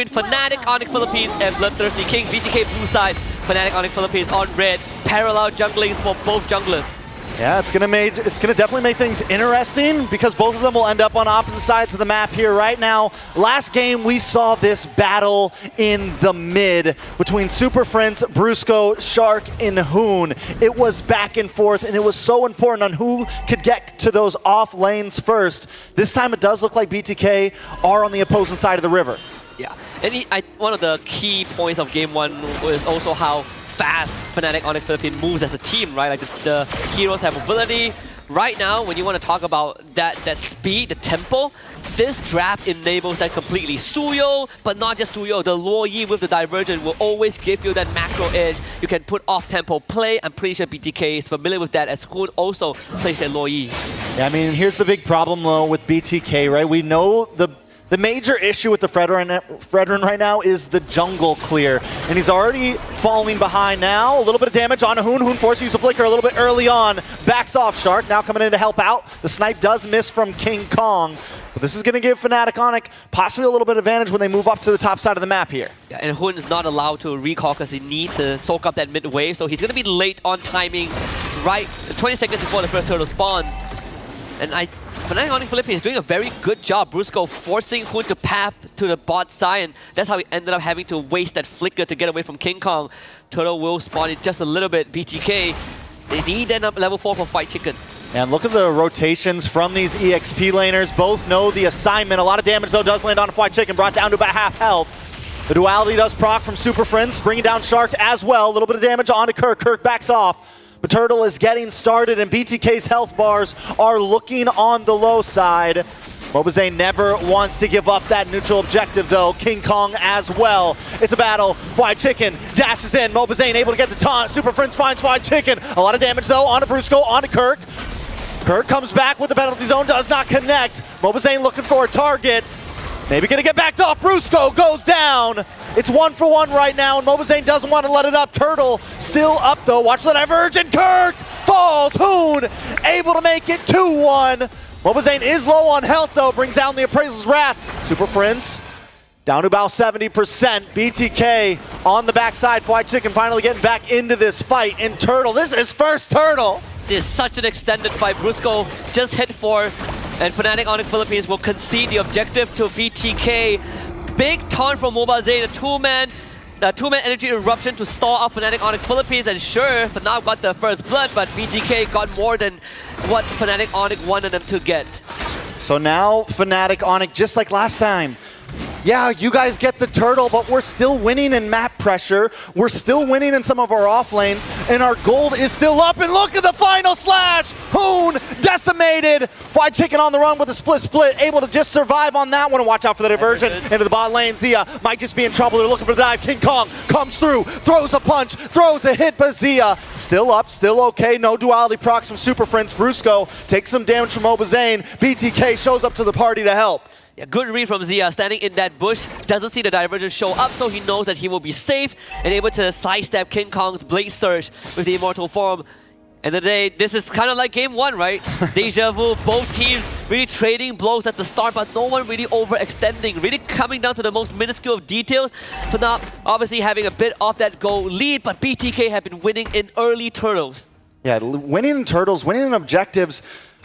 Fnatic Onyx Philippines and Bloodthirsty King. BTK blue side, Fnatic Onyx Philippines on red. Parallel junglings for both junglers. Yeah, it's gonna definitely make things interesting because both of them will end up on opposite sides of the map here right now. Last game we saw this battle in the mid between Super Friends, Brusco, Shark, and Hoon. It was back and forth, and it was so important on who could get to those off lanes first. This time it does look like BTK are on the opposing side of the river. Yeah, and one of the key points of game one was also how fast Fnatic Onyx Philippines moves as a team, right? Like the heroes have mobility. Right now, when you want to talk about that speed, the tempo, this draft enables that completely. Suyo, but not just Suyo, the Luo Yi with the Divergent will always give you that macro edge. You can put off-tempo play. I'm pretty sure BTK is familiar with that, as Hoon also plays that Luo Yi. Yeah, I mean, here's the big problem, though, with BTK, right? We know the major issue with the Fredrin right now is the jungle clear. And he's already falling behind now. A little bit of damage on Hoon. Hoon forced to use a flicker a little bit early on. Backs off. Shark now coming in to help out. The snipe does miss from King Kong. But this is going to give Fnatic Onyx possibly a little bit of advantage when they move up to the top side of the map here. Yeah, and Hoon is not allowed to recall because he needs to soak up that mid wave. So he's going to be late on timing, right 20 seconds before the first turtle spawns. And Fnatic Onyx Philippines is doing a very good job. Brusco forcing Hoon to path to the bot side, and that's how he ended up having to waste that flicker to get away from King Kong. Turtle will spawn in just a little bit. BTK, they need that up level 4 for Fight Chicken. And look at the rotations from these EXP laners. Both know the assignment. A lot of damage, though, does land on Fight Chicken, brought down to about half health. The duality does proc from Super Friends, bringing down Shark as well. A little bit of damage onto Kirk. Kirk backs off. But Turtle is getting started, and BTK's health bars are looking on the low side. MoBA never wants to give up that neutral objective, though. King Kong as well. It's a battle. Fried Chicken dashes in. MoBA able to get the taunt. Super Friends finds Fried Chicken. A lot of damage, though, onto Brusco, onto Kirk. Kirk comes back with the penalty zone, does not connect. MoBA looking for a target. Maybe gonna get backed off. Brusco goes down. It's 1-for-1 right now, and MoBA doesn't want to let it up. Turtle still up, though. Watch the divergent. Kirk falls. Hoon able to make it 2-1. MoBA is low on health, though. Brings down the Appraisal's Wrath. Super Friends down to about 70%. BTK on the backside. Fried Chicken finally getting back into this fight. And Turtle, this is his first Turtle. This is such an extended fight. Brusco just hit 4, and Fnatic Onyx Philippines will concede the objective to BTK. Big taunt from MoBA, the two-man energy eruption to stall out Fnatic Onyx Philippines, and sure, Fnop got the first blood, but BTK got more than what Fnatic Onyx wanted them to get. So now Fnatic Onyx, just like last time, yeah, you guys get the turtle, but we're still winning in map pressure. We're still winning in some of our off lanes, and our gold is still up. And look at the final slash! Hoon decimated. Fried Chicken on the run with a split, able to just survive on that one. And watch out for the diversion into the bot lane. Zia might just be in trouble. They're looking for the dive. King Kong comes through, throws a punch, throws a hit, but Zia still up, still okay. No duality procs from Super Friends. Brusco takes some damage from MoBA. BTK shows up to the party to help. Yeah, good read from Zia, standing in that bush, doesn't see the Divergent show up, so he knows that he will be safe and able to sidestep King Kong's Blade Surge with the Immortal Form. And today, this is kind of like game one, right? Deja vu, both teams really trading blows at the start, but no one really overextending, really coming down to the most minuscule of details. Fnop obviously having a bit of that goal lead, but BTK have been winning in early turtles. Yeah, winning in turtles, winning in objectives.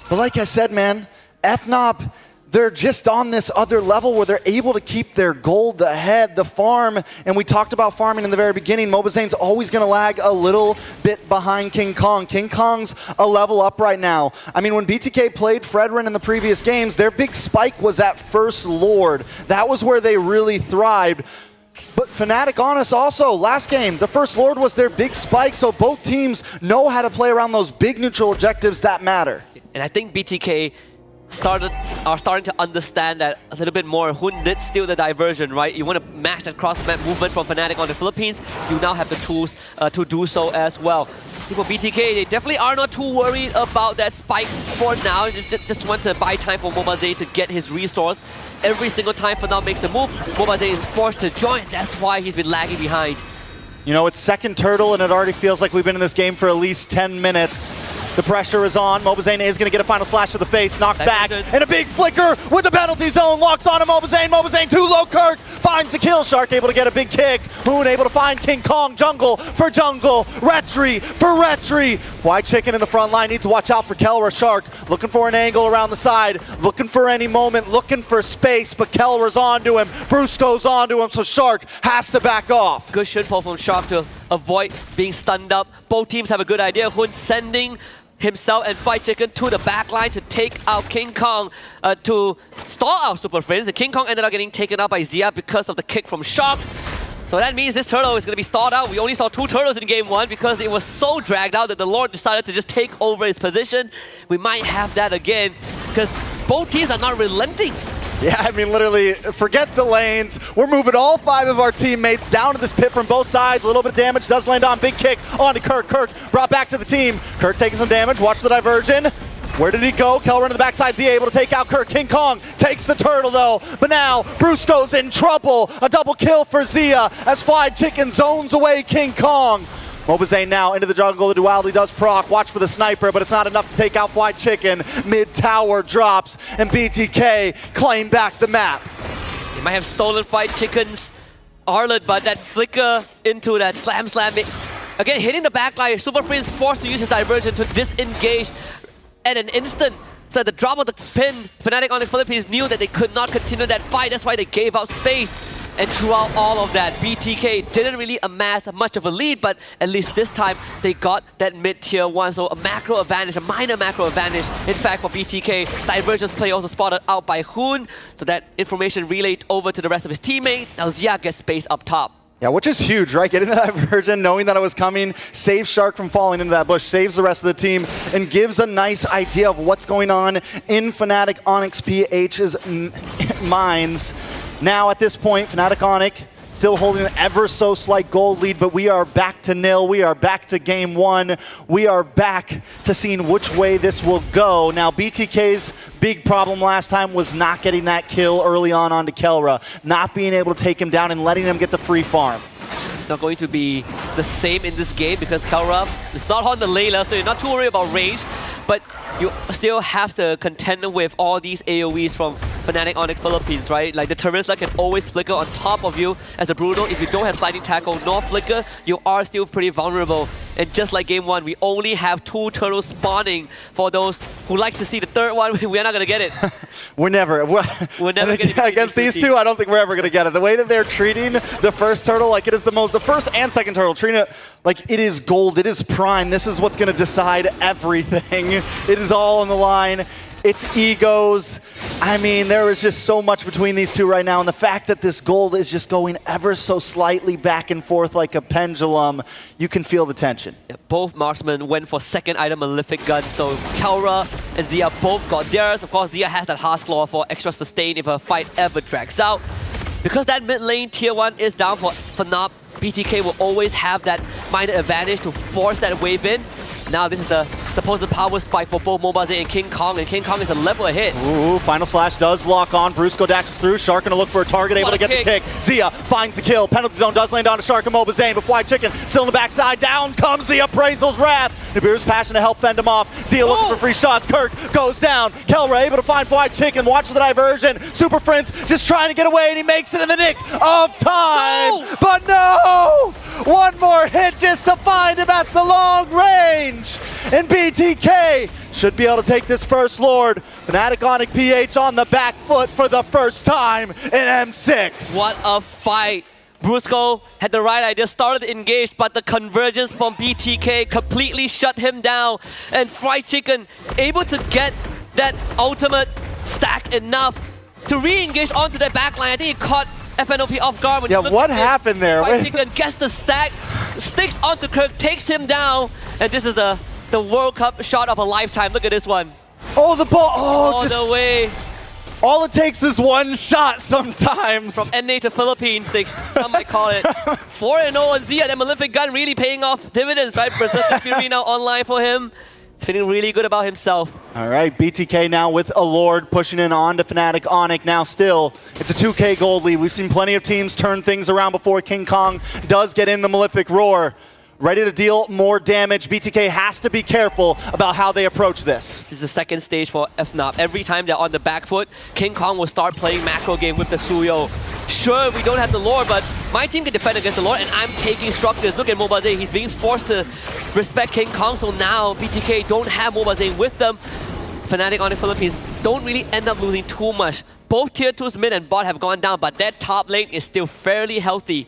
But like I said, man, Fnop, they're just on this other level where they're able to keep their gold ahead, the farm, and we talked about farming in the very beginning. MoBa's always going to lag a little bit behind King Kong. King Kong's a level up right now. I mean, when BTK played Fredrin in the previous games, their big spike was at First Lord. That was where they really thrived. But Fnatic Onyx also, last game, the First Lord was their big spike, so both teams know how to play around those big neutral objectives that matter. And I think BTK are starting to understand that a little bit more. Hoon did steal the diversion, right? You want to match that cross-map movement from Fnatic on the Philippines. You now have the tools to do so as well. For BTK, they definitely are not too worried about that spike for now. Just want to buy time for MoBA to get his restores. Every single time Fnop makes the move, MoBA is forced to join. That's why he's been lagging behind. You know, it's second turtle, and it already feels like we've been in this game for at least 10 minutes. The pressure is on. Mobazane is going to get a final slash to the face, knocked back, and a big flicker with the penalty zone. Locks on to Mobazane. Mobazane too low. Kirk finds the kill. Shark able to get a big kick. Hoon able to find King Kong. Jungle for Jungle. Retri for Retri. White Chicken in the front line. Need to watch out for Kelra. Shark looking for an angle around the side. Looking for any moment. Looking for space, but Kelra's onto him. Brusco's onto him, so Shark has to back off. Good shit pull from Shark to avoid being stunned up. Both teams have a good idea. Hoon sending himself and Fight Chicken to the back line to take out King Kong to stall out Super Friends. And King Kong ended up getting taken out by Zia because of the kick from Shark. So that means this turtle is going to be stalled out. We only saw 2 turtles in game 1 because it was so dragged out that the Lord decided to just take over his position. We might have that again because both teams are not relenting. Yeah, I mean, literally, forget the lanes. We're moving all 5 of our teammates down to this pit from both sides. A little bit of damage does land on. Big kick onto Kirk. Kirk brought back to the team. Kirk taking some damage. Watch the diversion. Where did he go? Kelra to the backside. Zia able to take out Kirk. King Kong takes the turtle, though. But now, Brusco's in trouble. A double kill for Zia as Fried Chicken zones away King Kong. Mobazane now into the jungle. The duality does proc. Watch for the sniper, but it's not enough to take out White Chicken. Mid-tower drops, and BTK claim back the map. They might have stolen Fight Chicken's Arlet, but that flicker into that slam. Again, hitting the backline. Super Freeze forced to use his diversion to disengage at an instant. So at the drop of the pin, Fnatic Onyx Philippines knew that they could not continue that fight. That's why they gave out space. And throughout all of that, BTK didn't really amass much of a lead, but at least this time they got that mid-tier 1. So a macro advantage, a minor macro advantage. In fact, for BTK, divergence play also spotted out by Hoon. So that information relayed over to the rest of his teammate. Now Zia gets space up top. Yeah, which is huge, right? Getting the diversion, knowing that it was coming, saves Shark from falling into that bush, saves the rest of the team, and gives a nice idea of what's going on in Fnatic Onyx PH's minds. Now, at this point, Fnatic Onyx still holding an ever so slight gold lead, but we are back to nil. We are back to game 1. We are back to seeing which way this will go. Now, BTK's big problem last time was not getting that kill early on onto Kelra, not being able to take him down and letting him get the free farm. It's not going to be the same in this game because Kelra is not on the Layla, so you're not too worried about range, but you still have to contend with all these AoEs from Fnatic Onyx Philippines, right? Like the Terizla can always flicker on top of you as a Bruno. If you don't have sliding tackle nor flicker, you are still pretty vulnerable. And just like game 1, we only have 2 turtles spawning. For those who like to see the third one, we're not going to get it. We're never going to get it. Against these 2, I don't think we're ever going to get it. The way that they're treating the first turtle, like it is the first and second turtle, treating it like it is gold, it is prime. This is what's going to decide everything. It is all on the line. It's egos. I mean, there is just so much between these 2 right now, and the fact that this gold is just going ever so slightly back and forth like a pendulum, you can feel the tension. Yeah, both marksmen went for second item Malefic Gun, so Kelra and Zia both got theirs. Of course, Zia has that Heart's Claw for extra sustain if a fight ever drags out. Because that mid lane tier 1 is down for Fnop, BTK will always have that minor advantage to force that wave in. Now this is the supposed power spike for both Mobazane and King Kong is a level ahead. Ooh, final slash does lock on. Brusco dashes through. Shark gonna look for a target, able to get the kick. Zia finds the kill. Penalty zone does land on to Shark and Mobazane, but White Chicken still in the backside. Down comes the Appraisal's Wrath. Nibiru's passion to help fend him off. Zia looking for free shots. Kirk goes down. Kelra able to find White Chicken. Watch the diversion. Super Prince just trying to get away, and he makes it in the nick of time. No! But no! One more hit just to find him at the long range. And BTK should be able to take this first Lord. Fnatic Onyx PH on the back foot for the first time in M6. What a fight. Brusco had the right idea, started to engage, but the convergence from BTK completely shut him down. And Fried Chicken able to get that ultimate stack enough to re-engage onto that backline. I think he caught Fnop off guard. Yeah, what happened there? Fried Chicken gets the stack, sticks onto Kirk, takes him down, and this is the World Cup shot of a lifetime. Look at this one. Oh, the ball! Oh, all the way. All it takes is one shot sometimes. From NA to Philippines, some might call it. 4-0 on Zia. That Malefic Gun really paying off dividends, right? Berserker Fury now online for him. He's feeling really good about himself. All right, BTK now with a Lord pushing in on to Fnatic Onyx. Now still, it's a 2K gold lead. We've seen plenty of teams turn things around before. King Kong does get in the Malefic Roar. ready to deal more damage. BTK has to be careful about how they approach this. This is the second stage for Fnop. Every time they're on the back foot, King Kong will start playing macro game with the Suyo. Sure, we don't have the lore, but my team can defend against the lore, and I'm taking structures. Look at Mlbb. He's being forced to respect King Kong, so now BTK don't have Mlbb with them. Fnatic Onyx Philippines don't really end up losing too much. Both tier 2s mid and bot have gone down, but that top lane is still fairly healthy.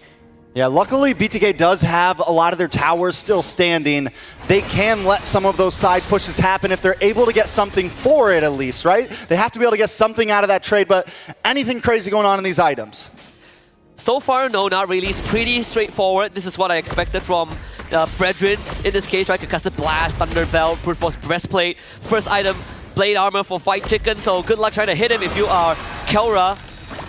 Yeah, luckily BTK does have a lot of their towers still standing. They can let some of those side pushes happen if they're able to get something for it at least, right? They have to be able to get something out of that trade, but anything crazy going on in these items? So far, no, not really. It's pretty straightforward. This is what I expected from Fredrin in this case, right? Concussive Blast, Thunder Belt, Brute Force Breastplate. First item, Blade Armor for Fight Chicken, so good luck trying to hit him if you are Kelra.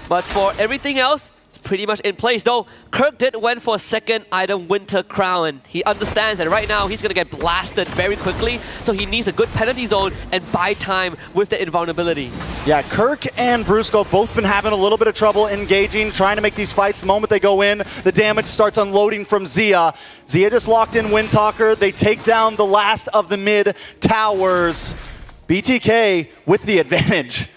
But for everything else, it's pretty much in place. Though, Kirk did went for a second item, Winter Crown. He understands that right now he's going to get blasted very quickly, so he needs a good penalty zone and buy time with the invulnerability. Yeah, Kirk and Brusco both been having a little bit of trouble engaging, trying to make these fights. The moment they go in, the damage starts unloading from Zia. Zia just locked in Windtalker. They take down the last of the mid towers. BTK with the advantage.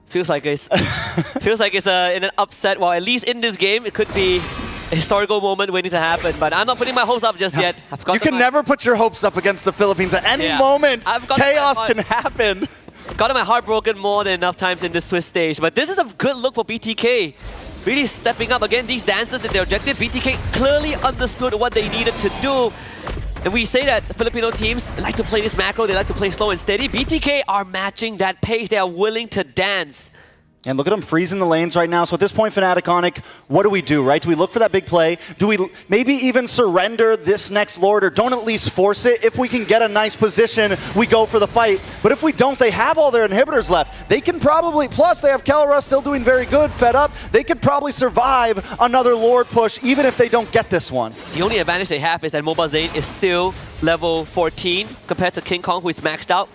Feels like it's in an upset. Well, at least in this game, it could be a historical moment waiting to happen. But I'm not putting my hopes up just yet. You can never put your hopes up against the Philippines. At any moment, chaos can happen. Gotten my heart broken more than enough times in this Swiss stage. But this is a good look for BTK. Really stepping up again. These dancers in their objective. BTK clearly understood what they needed to do. And we say that Filipino teams like to play this macro, they like to play slow and steady. BTK are matching that pace. They are willing to dance. And look at them freezing the lanes right now. So at this point, Fnatic Onyx, what do we do, right? Do we look for that big play? Do we maybe even surrender this next Lord, or don't at least force it? If we can get a nice position, we go for the fight. But if we don't, they have all their inhibitors left. They can probably, plus they have Kelra still doing very good, fed up. They could probably survive another Lord push, even if they don't get this one. The only advantage they have is that Mlbb is still level 14 compared to King Kong, who is maxed out.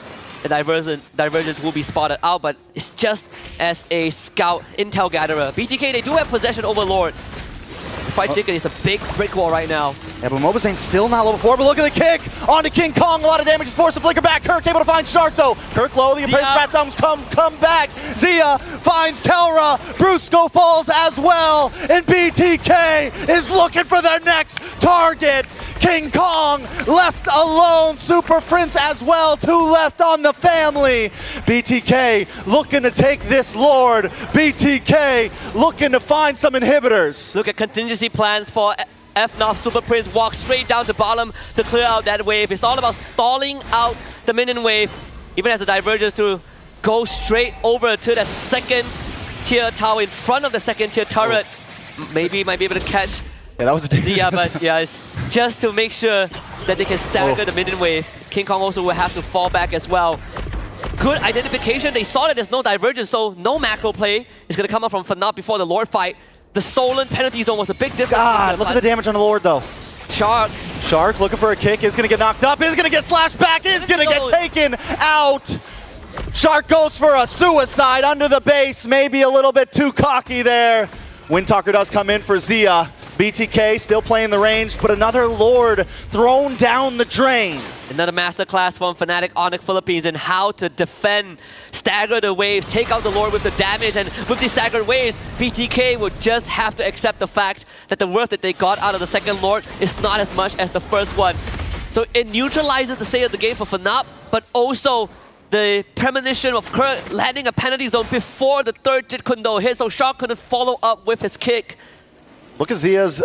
The divergence will be spotted out, but it's just as a scout intel gatherer. BTK, they do have possession over Lord. Fight Chicken is a big brick wall right now. Yeah, but Mobazane's still not level 4, but look at the kick onto King Kong. A lot of damage is forced to flicker back. Kirk able to find Shark though. Kirk low, the Immerse Bat Thumbs come back. Zia finds Kelra. Brusco falls as well. And BTK is looking for their next target. King Kong left alone. Super Prince as well. 2 left on the family. BTK looking to take this Lord. BTK looking to find some inhibitors. Look at contingency plans for Fnop. Super Prince walks straight down to bottom to clear out that wave. It's all about stalling out the minion wave. Even as the divergence to go straight over to the second tier tower in front of the second tier turret. Maybe might be able to catch. Yeah, that was a dangerous. Yeah, but yeah, it's just to make sure that they can stagger the minion wave. King Kong also will have to fall back as well. Good identification. They saw that there's no divergence, so no macro play is going to come up from Fnop before the Lord fight. The stolen penalty zone was a big difference. God, look at the damage on the Lord though. Shark looking for a kick, is going to get knocked up, is going to get slashed back, is going to get taken out. Shark goes for a suicide under the base, maybe a little bit too cocky there. Windtalker does come in for Zia. BTK still playing the range, but another Lord thrown down the drain. Another masterclass from Fnatic Onyx Philippines in how to defend, stagger the waves, take out the Lord with the damage, and with these staggered waves, BTK would just have to accept the fact that the worth that they got out of the second Lord is not as much as the first one. So it neutralizes the state of the game for Fnop, but also the premonition of Kirk landing a penalty zone before the third Jit Kundo hit, so Shark couldn't follow up with his kick. Look at Zia's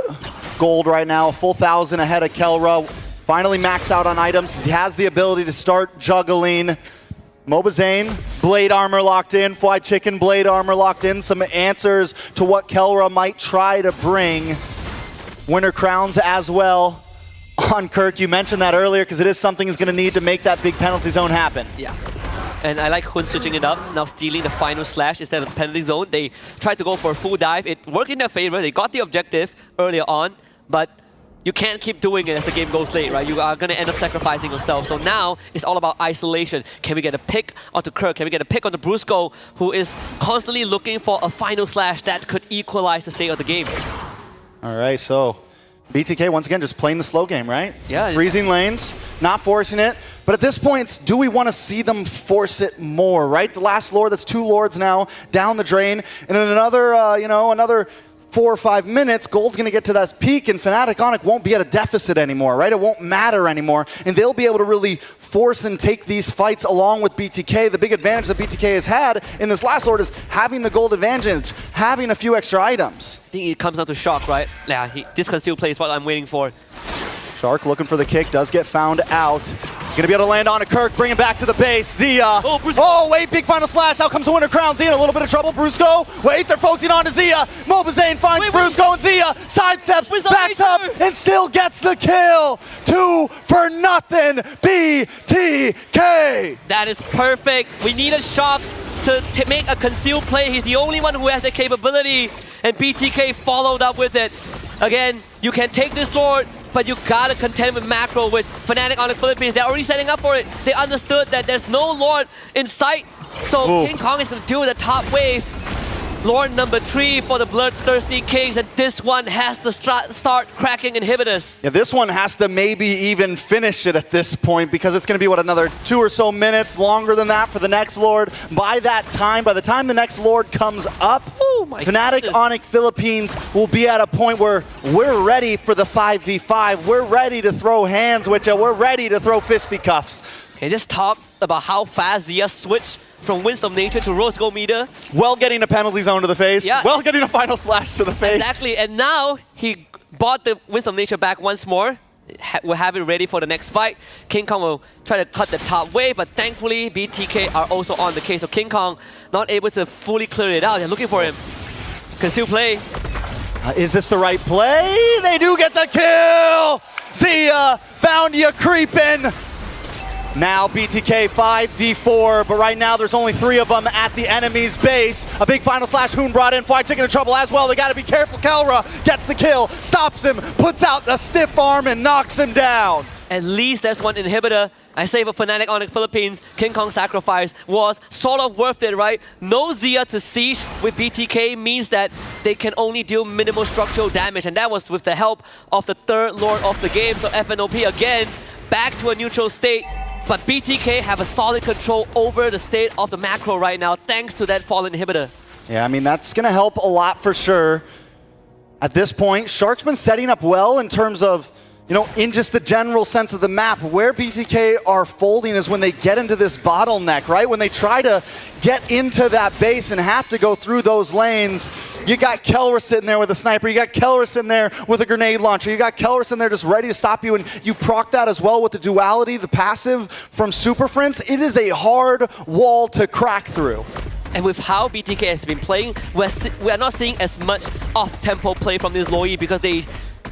gold right now, a full 1,000 ahead of Kelra. Finally maxed out on items. He has the ability to start juggling. Mlbb, blade armor locked in. Fried Chicken, blade armor locked in. Some answers to what Kelra might try to bring. Winter crowns as well on Kirk. You mentioned that earlier because it is something he's going to need to make that big penalty zone happen. Yeah. And I like Hun switching it up, now stealing the final slash instead of the penalty zone. They tried to go for a full dive. It worked in their favor. They got the objective earlier on, but you can't keep doing it as the game goes late, right? You are going to end up sacrificing yourself. So now it's all about isolation. Can we get a pick onto Kirk? Can we get a pick onto Brusco, who is constantly looking for a final slash that could equalize the state of the game? All right, so BTK, once again, just playing the slow game, right? Yeah. Freezing lanes, not forcing it. But at this point, do we want to see them force it more, right? The last Lord, that's 2 Lords now, down the drain. And in another, another 4 or 5 minutes, Gold's going to get to that peak, and Fnatic Onyx won't be at a deficit anymore, right? It won't matter anymore, and they'll be able to really force and take these fights along with BTK. The big advantage that BTK has had in this last Lord is having the gold advantage, having a few extra items. I think it comes down to Shock, right? Yeah, this conceal play is what I'm waiting for. Shark looking for the kick, does get found out. Gonna be able to land on a Kirk, bring him back to the base. Zia. Oh, wait, big final slash. Out comes the Winter Crown. Zia in a little bit of trouble. Brusco. Wait, they're focusing on to Zia. Mlbb finds Brusco and Zia. Sidesteps, backs up, and still gets the kill. 2 for nothing. BTK. That is perfect. We need a Shock to make a concealed play. He's the only one who has the capability, and BTK followed up with it. Again, you can take this Lord, but you gotta contend with macro, which Fnatic on the Philippines, they're already setting up for it. They understood that there's no Lord in sight, so King Kong is gonna deal with the top wave. Lord number 3 for the Bloodthirsty Kings, and this one has to start cracking inhibitors. Yeah, this one has to maybe even finish it at this point, because it's going to be, what, another 2 or so minutes, longer than that for the next Lord. By the time the next Lord comes up, Fnatic Onyx Philippines will be at a point where we're ready for the 5v5. We're ready to throw hands, we're ready to throw fisticuffs. Okay, just talk about how fast Zia switched from Wisdom Nature to Rose Gold Meter. Well, getting a penalty zone to the face. Yeah. Well, getting a final slash to the face. Exactly, and now he bought the Wisdom Nature back once more. We'll have it ready for the next fight. King Kong will try to cut the top wave, but thankfully BTK are also on the case. So King Kong not able to fully clear it out. They're looking for him. Can still play. Is this the right play? They do get the kill! Zia found you creeping. Now BTK 5v4, but right now there's only 3 of them at the enemy's base. A big final slash, Hoon brought in, Fried Chicken in trouble as well. They gotta be careful. Kelra gets the kill, stops him, puts out the stiff arm and knocks him down. At least there's one inhibitor. I say for Fnatic on the Philippines, King Kong sacrifice was sort of worth it, right? No Zia to siege with BTK means that they can only deal minimal structural damage, and that was with the help of the 3rd Lord of the game. So Fnop again, back to a neutral state. But BTK have a solid control over the state of the macro right now, thanks to that fallen inhibitor. Yeah, I mean, that's going to help a lot for sure. At this point, Shark's been setting up well in terms of, in just the general sense of the map. Where BTK are folding is when they get into this bottleneck, right? When they try to get into that base and have to go through those lanes. You got Kelra sitting there with a sniper. You got Kelra sitting there with a grenade launcher. You got Kelra sitting there just ready to stop you, and you proc that as well with the duality, the passive from Super Friends. It is a hard wall to crack through. And with how BTK has been playing, we're not seeing as much off-tempo play from this Loi because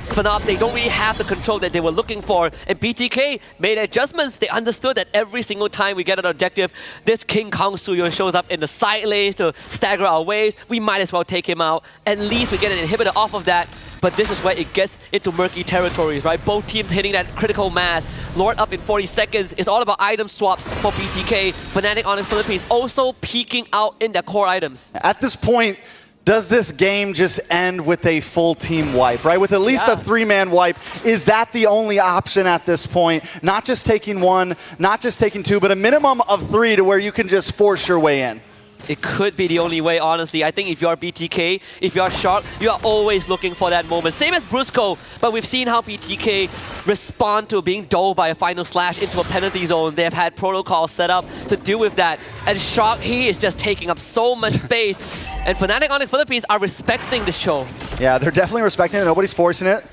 Fnop, they don't really have the control that they were looking for. And BTK made adjustments. They understood that every single time we get an objective, this King Kong Suyo shows up in the side lanes to stagger our waves. We might as well take him out. At least we get an inhibitor off of that. But this is where it gets into murky territories, right? Both teams hitting that critical mass. Lord up in 40 seconds. It's all about item swaps for BTK. Fnatic on the Philippines also peeking out in their core items. At this point, does this game just end with a full team wipe, right? With at least a 3-man wipe, is that the only option at this point? Not just taking 1, not just taking 2, but a minimum of 3 to where you can just force your way in. It could be the only way, honestly. I think if you're BTK, if you're Shark, you are always looking for that moment. Same as Brusco, but we've seen how BTK respond to being doled by a final slash into a penalty zone. They have had protocols set up to deal with that. And Shark, he is just taking up so much space. And Fnatic on the Philippines are respecting the show. Yeah, they're definitely respecting it. Nobody's forcing it.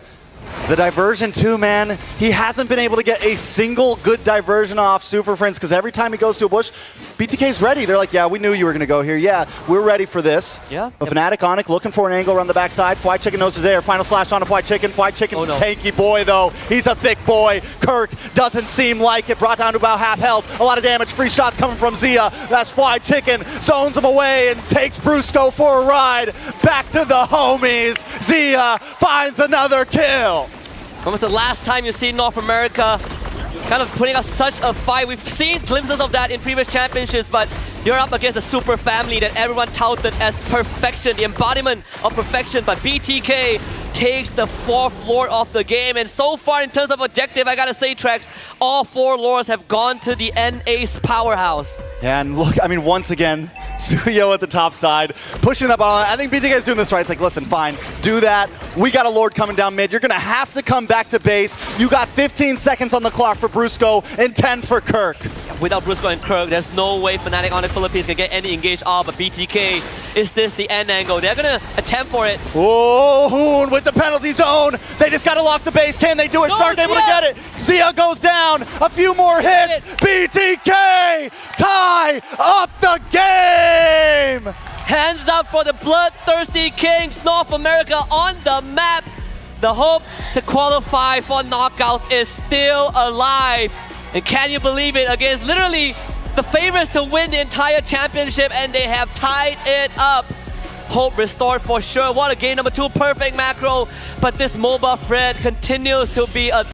The diversion too, man. He hasn't been able to get a single good diversion off Super Friends because every time he goes to a bush, BTK's ready. They're like, yeah, we knew you were going to go here. Yeah, we're ready for this. Yeah. But Fnatic Onyx looking for an angle around the backside. Fried Chicken knows it's there. Final slash on a Fried Chicken. Fried Chicken's a tanky boy, though. He's a thick boy. Kirk doesn't seem like it. Brought down to about half health. A lot of damage. Free shots coming from Zia. That's Fried Chicken. Zones him away and takes Brusco for a ride. Back to the homies. Zia finds another kill. When was the last time you've seen North America kind of putting up such a fight? We've seen glimpses of that in previous championships, but you're up against a super family that everyone touted as perfection, the embodiment of perfection. But BTK takes the 4th Lord of the game. And so far, in terms of objective, I gotta say, Trex, all 4 Lords have gone to the N-Ace powerhouse. Yeah, and look, I mean, once again, Suyo at the top side, pushing up on. I think BTK is doing this right. It's like, listen, fine, do that. We got a Lord coming down mid. You're going to have to come back to base. You got 15 seconds on the clock for Brusco and 10 for Kirk. Without Brusco and Kirk, there's no way Fnatic on the Philippines can get any engaged off, but BTK, is this the end angle? They're going to attempt for it. Oh, Hoon with the penalty zone. They just got to lock the base. Can they do it? No, Shark able to get it. Zia goes down. A few more hits. BTK tie up the game. Hands up for the bloodthirsty Kings. North America on the map. The hope to qualify for knockouts is still alive. And can you believe it? Against literally the favorites to win the entire championship, and they have tied it up. Hope restored for sure. What a game number 2, perfect macro. But this MOBA thread continues to be a